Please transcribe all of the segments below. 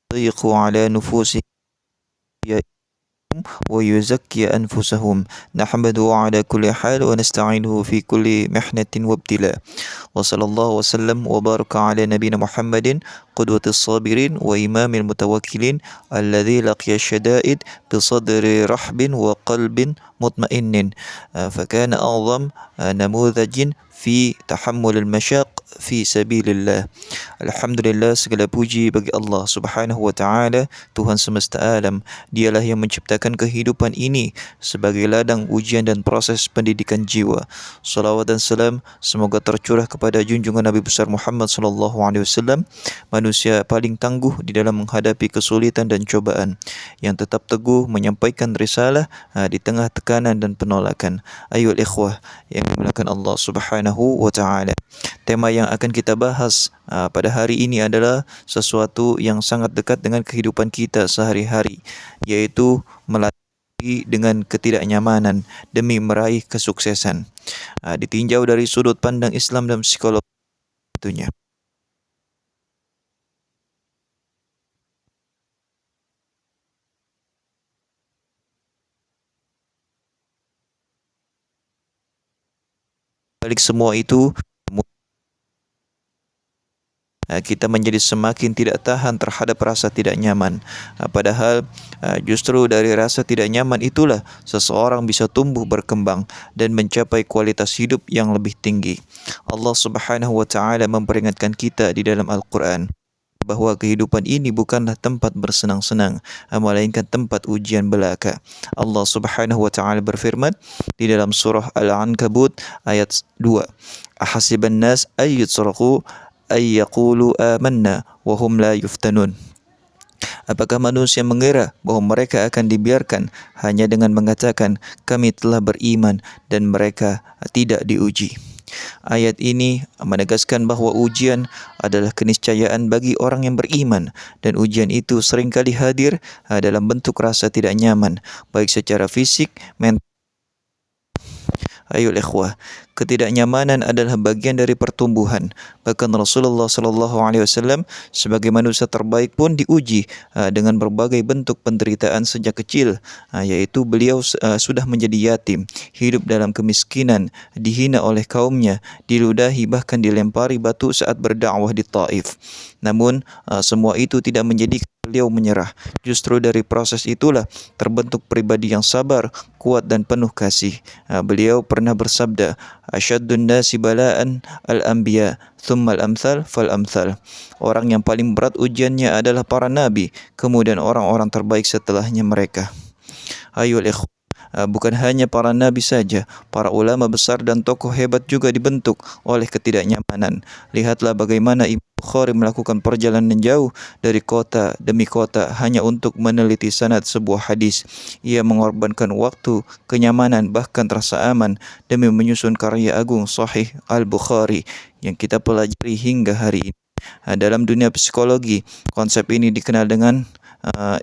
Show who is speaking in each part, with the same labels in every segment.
Speaker 1: يضيق على نفوسهم ويزكي أنفسهم. نحمده على كل حال ونستعينه في كل محنة وابتلاء. وصلى الله وسلم وبارك على نبينا محمد قدوة الصابرين وإمام المتوكلين الذي لقي الشدائد بصدر رحب وقلب مطمئن، فكان أعظم نموذج في تحمل المشاق fi sabilillah. Alhamdulillah, segala puji bagi Allah Subhanahu wa taala, Tuhan semesta alam. Dialah yang menciptakan kehidupan ini sebagai ladang ujian dan proses pendidikan jiwa. Salawat dan salam semoga tercurah kepada junjungan Nabi besar Muhammad sallallahu alaihi wasallam, manusia paling tangguh di dalam menghadapi kesulitan dan cobaan, yang tetap teguh menyampaikan risalah di tengah tekanan dan penolakan. Ayol ikhwah yang dimuliakan Allah Subhanahu wa taala. Tema yang akan kita bahas pada hari ini adalah sesuatu yang sangat dekat dengan kehidupan kita sehari-hari, yaitu melatih dengan ketidaknyamanan demi meraih kesuksesan. Ditinjau dari sudut pandang Islam dan psikologi tentunya. Balik semua itu, kita menjadi semakin tidak tahan terhadap rasa tidak nyaman. Padahal justru dari rasa tidak nyaman itulah seseorang bisa tumbuh berkembang dan mencapai kualitas hidup yang lebih tinggi. Allah Subhanahu wa taala memperingatkan kita di dalam Al-Qur'an bahwa kehidupan ini bukanlah tempat bersenang-senang, melainkan tempat ujian belaka. Allah Subhanahu wa taala berfirman di dalam surah Al-Ankabut ayat 2, "Ahasiban nas ay yutraku ay yaqulu amanna wa hum la yuftanun." Apakah manusia mengira bahwa mereka akan dibiarkan hanya dengan mengatakan kami telah beriman dan mereka tidak diuji? Ayat ini menegaskan bahawa ujian adalah keniscayaan bagi orang yang beriman, dan ujian itu seringkali hadir dalam bentuk rasa tidak nyaman, baik secara fisik, mental. Ayol ikhwah, ketidaknyamanan adalah bagian dari pertumbuhan. Bahkan Rasulullah sallallahu alaihi wasallam sebagai manusia terbaik pun diuji dengan berbagai bentuk penderitaan sejak kecil, yaitu beliau sudah menjadi yatim, hidup dalam kemiskinan, dihina oleh kaumnya, diludahi bahkan dilempari batu saat berdakwah di Taif. Namun semua itu tidak menjadikan beliau menyerah. Justru dari proses itulah terbentuk pribadi yang sabar, kuat dan penuh kasih. Beliau pernah bersabda, "Asyaddun nasi bala'an al-anbiya, thumma al-amthal fal-amthal." Orang yang paling berat ujiannya adalah para nabi, kemudian orang-orang terbaik setelahnya mereka. Ayol ikhwan, bukan hanya para nabi saja, para ulama besar dan tokoh hebat juga dibentuk oleh ketidaknyamanan. Lihatlah bagaimana Imam Bukhari melakukan perjalanan jauh dari kota demi kota hanya untuk meneliti sanad sebuah hadis. Ia mengorbankan waktu, kenyamanan, bahkan rasa aman demi menyusun karya agung Sahih Al-Bukhari yang kita pelajari hingga hari ini. Dalam dunia psikologi, konsep ini dikenal dengan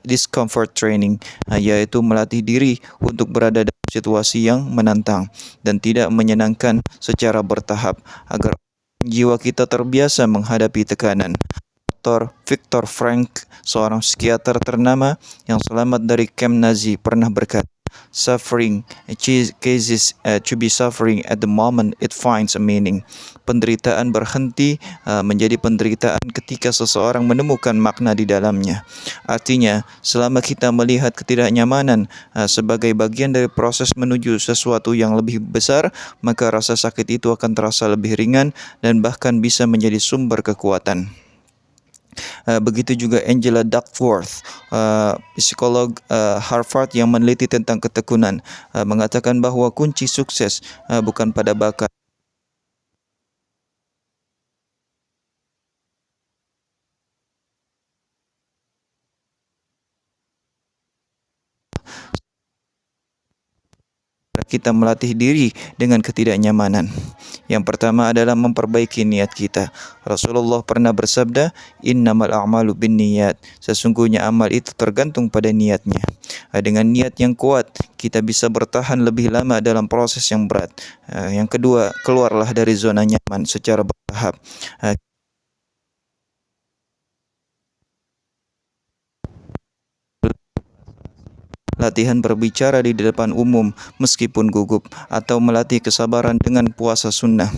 Speaker 1: discomfort training, yaitu melatih diri untuk berada dalam situasi yang menantang dan tidak menyenangkan secara bertahap agar jiwa kita terbiasa menghadapi tekanan. Dr. Viktor Frankl, seorang psikiater ternama yang selamat dari kamp Nazi, pernah berkata, "Suffering cases to be suffering at the moment it finds a meaning." Penderitaan berhenti menjadi penderitaan ketika seseorang menemukan makna di dalamnya. Artinya, selama kita melihat ketidaknyamanan sebagai bagian dari proses menuju sesuatu yang lebih besar, maka rasa sakit itu akan terasa lebih ringan dan bahkan bisa menjadi sumber kekuatan. Begitu juga Angela Duckworth, psikolog Harvard yang meneliti tentang ketekunan, mengatakan bahawa kunci sukses bukan pada bakat, kita melatih diri dengan ketidaknyamanan. Yang pertama adalah memperbaiki niat kita. Rasulullah pernah bersabda, "Innamal a'malu binniyat." Sesungguhnya amal itu tergantung pada niatnya. Dengan niat yang kuat, kita bisa bertahan lebih lama dalam proses yang berat. Yang kedua, keluarlah dari zona nyaman secara bertahap. latihan berbicara di depan umum meskipun gugup, atau melatih kesabaran dengan puasa sunnah.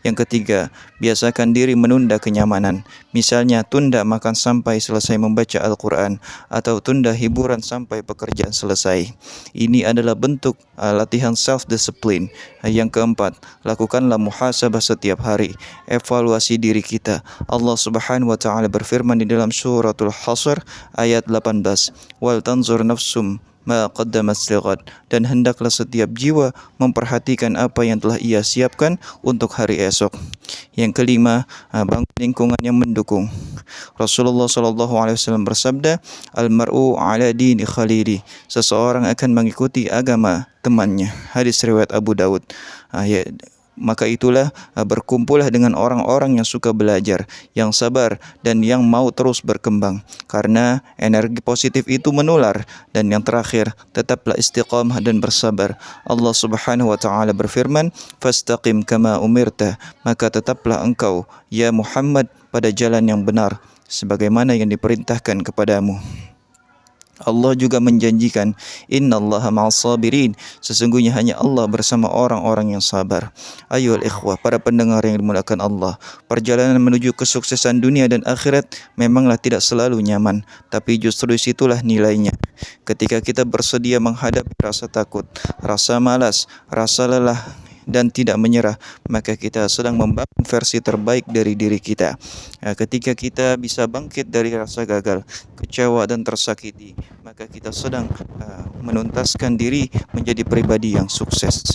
Speaker 1: Yang ketiga, biasakan diri menunda kenyamanan. Misalnya, tunda makan sampai selesai membaca Al-Quran, atau tunda hiburan sampai pekerjaan selesai. Ini adalah bentuk latihan self-discipline. Yang keempat, lakukanlah muhasabah setiap hari. Evaluasi diri kita. Allah Subhanahu wa taala berfirman di dalam suratul Hasr ayat 18, "Wal tanzur nafsum ma qaddamat lighad," dan hendaklah setiap jiwa memperhatikan apa yang telah ia siapkan untuk hari esok. Yang kelima, bangun lingkungan yang mendukung. Rasulullah SAW bersabda, "Al-mar'u ala dini khalili." Seseorang akan mengikuti agama temannya. Hadis riwayat Abu Daud. Maka itulah berkumpullah dengan orang-orang yang suka belajar, yang sabar, dan yang mau terus berkembang. Karena energi positif itu menular. Dan yang terakhir, tetaplah istiqamah dan bersabar. Allah Subhanahu wa taala berfirman, "Fastaqim kama umirta." Maka tetaplah engkau, ya Muhammad, pada jalan yang benar, sebagaimana yang diperintahkan kepadamu. Allah juga menjanjikan, "Innallaha ma'as sabirin." Sesungguhnya hanya Allah bersama orang-orang yang sabar. Ayolah ikhwah, para pendengar yang dimuliakan Allah, perjalanan menuju kesuksesan dunia dan akhirat memanglah tidak selalu nyaman, tapi justru disitulah nilainya. Ketika kita bersedia menghadapi rasa takut, rasa malas, rasa lelah, dan tidak menyerah, maka kita sedang membangun versi terbaik dari diri kita. Ketika kita bisa bangkit dari rasa gagal, kecewa, dan tersakiti, maka kita sedang menuntaskan diri menjadi pribadi yang sukses.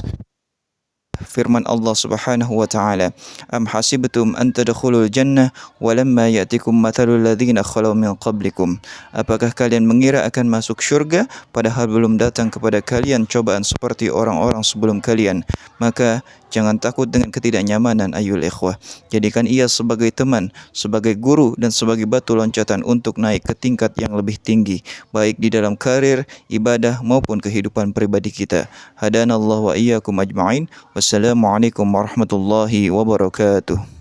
Speaker 1: Firman Allah Subhanahu wa taala, "Am hasibtum an tadkhulul jannah walamma ya'tikum mathalul ladzina khalu min qablikum." Apakah kalian mengira akan masuk syurga padahal belum datang kepada kalian cobaan seperti orang-orang sebelum kalian? Maka jangan takut dengan ketidaknyamanan, ayul ikhwah. Jadikan ia sebagai teman, sebagai guru, dan sebagai batu loncatan untuk naik ke tingkat yang lebih tinggi, baik di dalam karir, ibadah, maupun kehidupan pribadi kita. Hadanallahu wa iyyakum ajma'in. Wassalamualaikum warahmatullahi wabarakatuh.